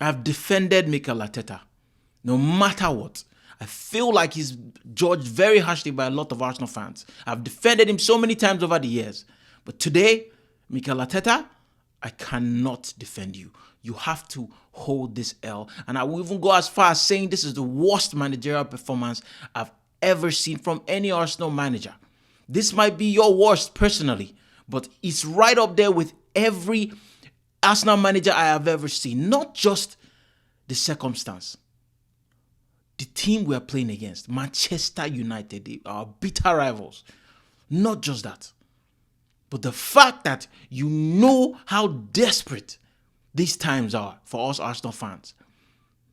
I've defended Mikel Arteta, no matter what. I feel like he's judged very harshly by a lot of Arsenal fans. I've defended him so many times over the years. But today, Mikel Arteta, I cannot defend you. You have to hold this L. And I will even go as far as saying this is the worst managerial performance I've ever seen from any Arsenal manager. This might be your worst personally, but it's right up there with every Arsenal manager I have ever seen. Not just the circumstance. The team we are playing against, Manchester United, our bitter rivals. Not just that, but the fact that you know how desperate these times are for us Arsenal fans,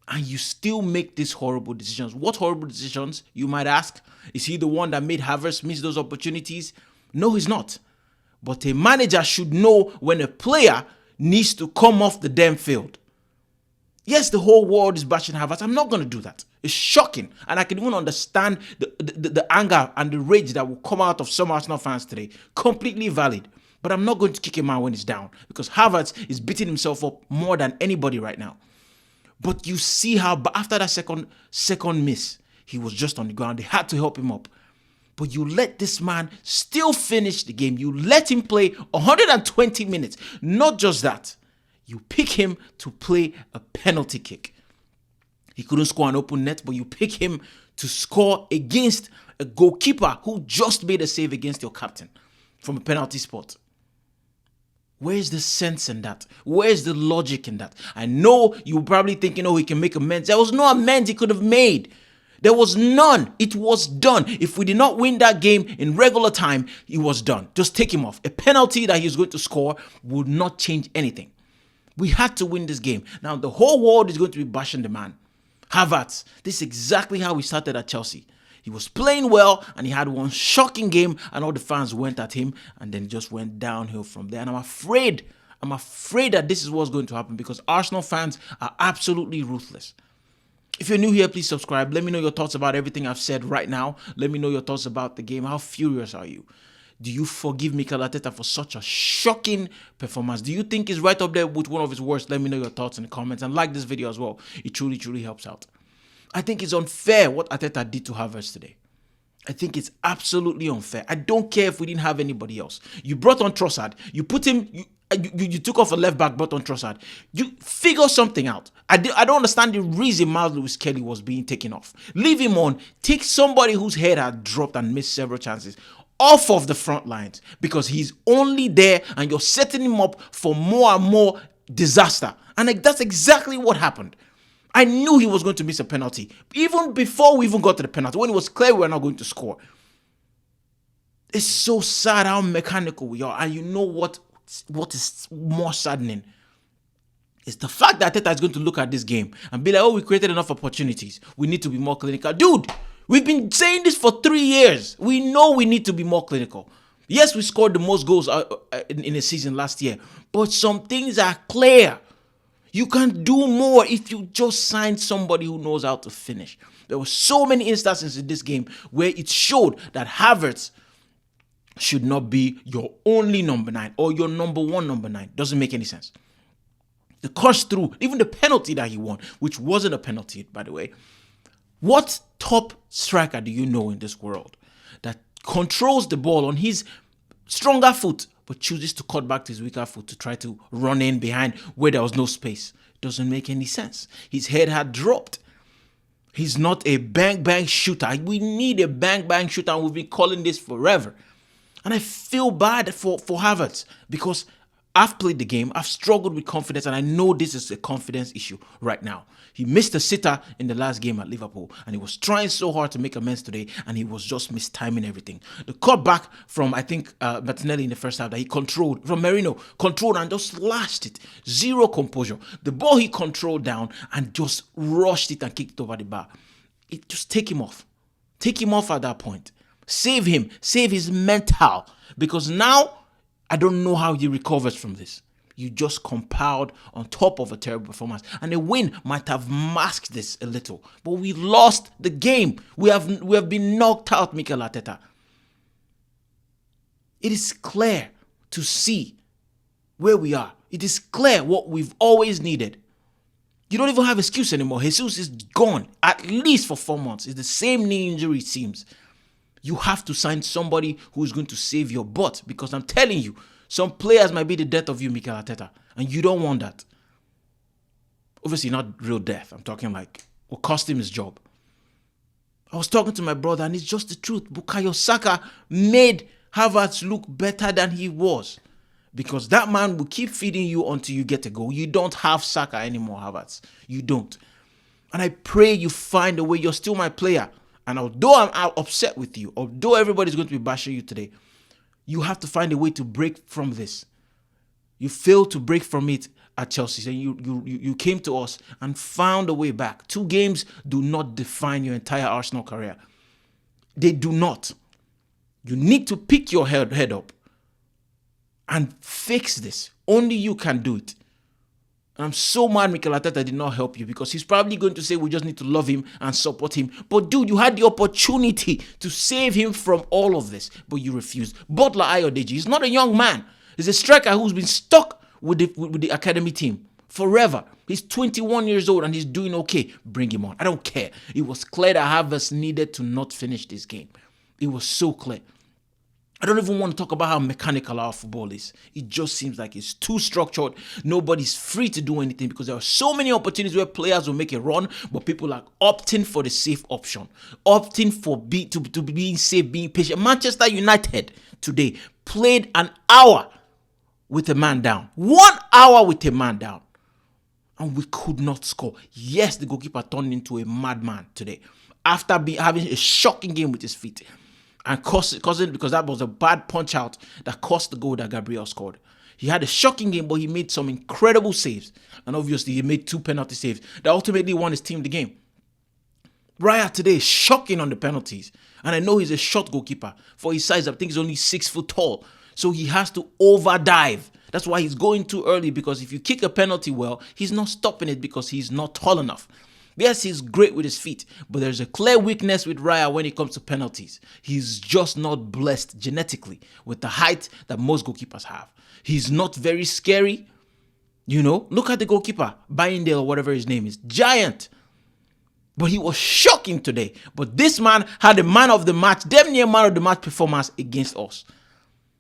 and you still make these horrible decisions. What horrible decisions, you might ask? Is he the one that made Havertz miss those opportunities? No, he's not. But a manager should know when a player needs to come off the damn field. Yes, the whole world is bashing Havertz. I'm not going to do that. It's shocking. And I can even understand the anger and the rage that will come out of some Arsenal fans today. Completely valid. But I'm not going to kick him out when he's down, because Havertz is beating himself up more than anybody right now. But you see how after that second miss, he was just on the ground. They had to help him up. But you let this man still finish the game. You let him play 120 minutes. Not just that. You pick him to play a penalty kick. He couldn't score an open net, but you pick him to score against a goalkeeper who just made a save against your captain from a penalty spot. Where's the sense in that? Where's the logic in that? I know you're probably thinking, oh, he can make amends. There was no amends he could have made. There was none. It was done. If we did not win that game in regular time, it was done. Just take him off. A penalty that he's going to score would not change anything. We had to win this game. Now, the whole world is going to be bashing the man. Havertz, this is exactly how he started at Chelsea. He was playing well, and he had one shocking game, and all the fans went at him, and then just went downhill from there. And I'm afraid that this is what's going to happen, because Arsenal fans are absolutely ruthless. If you're new here, please subscribe. Let me know your thoughts about everything I've said right now. Let me know your thoughts about the game. How furious are you? Do you forgive Mikel Arteta for such a shocking performance? Do you think he's right up there with one of his worst? Let me know your thoughts in the comments, and like this video as well. It truly, truly helps out. I think it's unfair what Arteta did to Havertz today. I think it's absolutely unfair. I don't care if we didn't have anybody else. You brought on Trossard. You put him... You took off a left back, brought on Trossard. You figure something out. I don't understand the reason Miles Lewis Kelly was being taken off. Leave him on. Take somebody whose head had dropped and missed several chances off of the front lines, because he's only there and you're setting him up for more and more disaster. And that's exactly what happened. I knew he was going to miss a penalty even before we even got to the penalty, when it was clear we were not going to score. It's so sad how mechanical we are. And you know what is more saddening is the fact that Arteta is going to look at this game and be like, oh, we created enough opportunities. We need to be more clinical. Dude, we've been saying this for 3 years. We know we need to be more clinical. Yes, we scored the most goals in a season last year, but some things are clear. You can do more if you just sign somebody who knows how to finish. There were so many instances in this game where it showed that Havertz should not be your only number 9 or your number 1 number 9. Doesn't make any sense. The cross through, even the penalty that he won, which wasn't a penalty, by the way. What top striker do you know in this world that controls the ball on his stronger foot but chooses to cut back to his weaker foot to try to run in behind where there was no space? Doesn't make any sense. His head had dropped. He's not a bang-bang shooter. We need a bang-bang shooter, and we've been calling this forever. And I feel bad for Havertz, because I've played the game, I've struggled with confidence, and I know this is a confidence issue right now. He missed a sitter in the last game at Liverpool, and he was trying so hard to make amends today, and he was just mistiming everything. The cutback from, I think, Martinelli in the first half that he controlled, from Merino, controlled and just lashed it. Zero composure. The ball he controlled down and just rushed it and kicked it over the bar. Just take him off. Take him off at that point. Save him. Save his mental. Because now, I don't know how he recovers from this. You just compiled on top of a terrible performance. And a win might have masked this a little. But we lost the game. We have been knocked out, Mikel Arteta. It is clear to see where we are. It is clear what we've always needed. You don't even have excuse anymore. Jesus is gone, at least for 4 months. It's the same knee injury, it seems. You have to sign somebody who is going to save your butt, because I'm telling you, some players might be the death of you, Mikel Arteta, and you don't want that. Obviously, not real death. I'm talking like will cost him his job. I was talking to my brother, and it's just the truth. Bukayo Saka made Havertz look better than he was, because that man will keep feeding you until you get a goal. You don't have Saka anymore, Havertz. You don't. And I pray you find a way. You're still my player. And although I'm upset with you, although everybody's going to be bashing you today, you have to find a way to break from this. You failed to break from it at Chelsea. And you came to us and found a way back. 2 games do not define your entire Arsenal career. They do not. You need to pick your head up and fix this. Only you can do it. And I'm so mad Mikel Arteta did not help you, because he's probably going to say we just need to love him and support him. But dude, you had the opportunity to save him from all of this, but you refused. Butler Ayodeji, he's not a young man. He's a striker who's been stuck with the academy team forever. He's 21 years old and he's doing okay. Bring him on. I don't care. It was clear that Havertz needed to not finish this game. It was so clear. I don't even want to talk about how mechanical our football is. It just seems like it's too structured. Nobody's free to do anything, because there are so many opportunities where players will make a run, but people are opting for the safe option, opting for being safe, being patient. Manchester United today played an hour with a man down. 1 hour with a man down. And we could not score. Yes, the goalkeeper turned into a madman today after having a shocking game with his feet. And causing, because that was a bad punch out that cost the goal that Gabriel scored. He had a shocking game, but he made some incredible saves. And obviously, he made 2 penalty saves that ultimately won his team the game. Raya today is shocking on the penalties. And I know he's a short goalkeeper. For his size, I think he's only 6 foot tall. So he has to overdive. That's why he's going too early, because if you kick a penalty well, he's not stopping it because he's not tall enough. Yes, he's great with his feet, but there's a clear weakness with Raya when it comes to penalties. He's just not blessed genetically with the height that most goalkeepers have. He's not very scary. You know, look at the goalkeeper, Byndale or whatever his name is. Giant. But he was shocking today. But this man had a man of the match, damn near man of the match performance against us.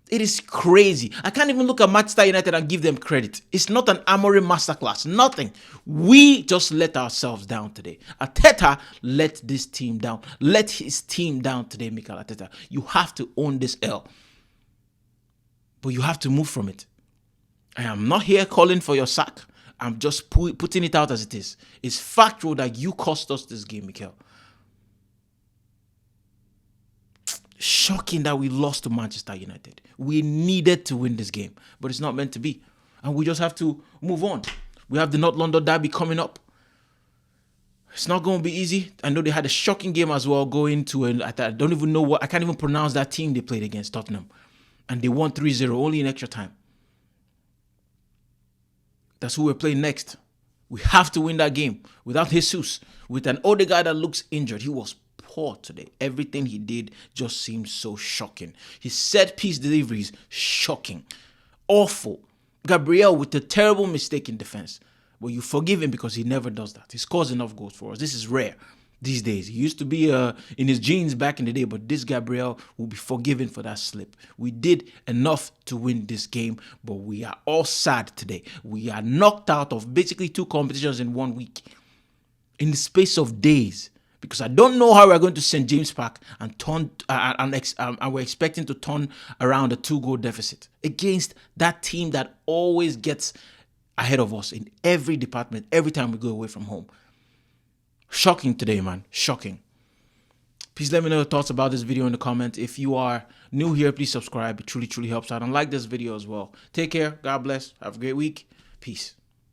It is crazy. I can't even look at Manchester United and give them credit. It's not an Amorim masterclass. Nothing. We just let ourselves down today. Arteta let this team down. Let his team down today, Mikel Arteta. You have to own this L. But you have to move from it. I am not here calling for your sack. I'm just putting it out as it is. It's factual that you cost us this game, Mikel. Shocking that we lost to Manchester United. We needed to win this game, but it's not meant to be. And we just have to move on. We have the North London derby coming up. It's not going to be easy. I know they had a shocking game as well going to, I don't even know what, I can't even pronounce that team they played against, Tottenham. And they won 3-0, only in extra time. That's who we're playing next. We have to win that game. Without Jesus, with an older guy that looks injured, he was poor today. Everything he did just seems so shocking. His set piece deliveries, shocking. Awful. Gabriel with a terrible mistake in defense. But you forgive him because he never does that. He scores enough goals for us. This is rare these days. He used to be in his genes back in the day, but this Gabriel will be forgiven for that slip. We did enough to win this game, but we are all sad today. We are knocked out of basically 2 competitions in 1 week. In the space of days. Because I don't know how we're going to St. James Park and we're expecting to turn around a 2-goal deficit against that team that always gets ahead of us in every department, every time we go away from home. Shocking today, man. Shocking. Please let me know your thoughts about this video in the comments. If you are new here, please subscribe. It truly, truly helps out. And like this video as well. Take care. God bless. Have a great week. Peace.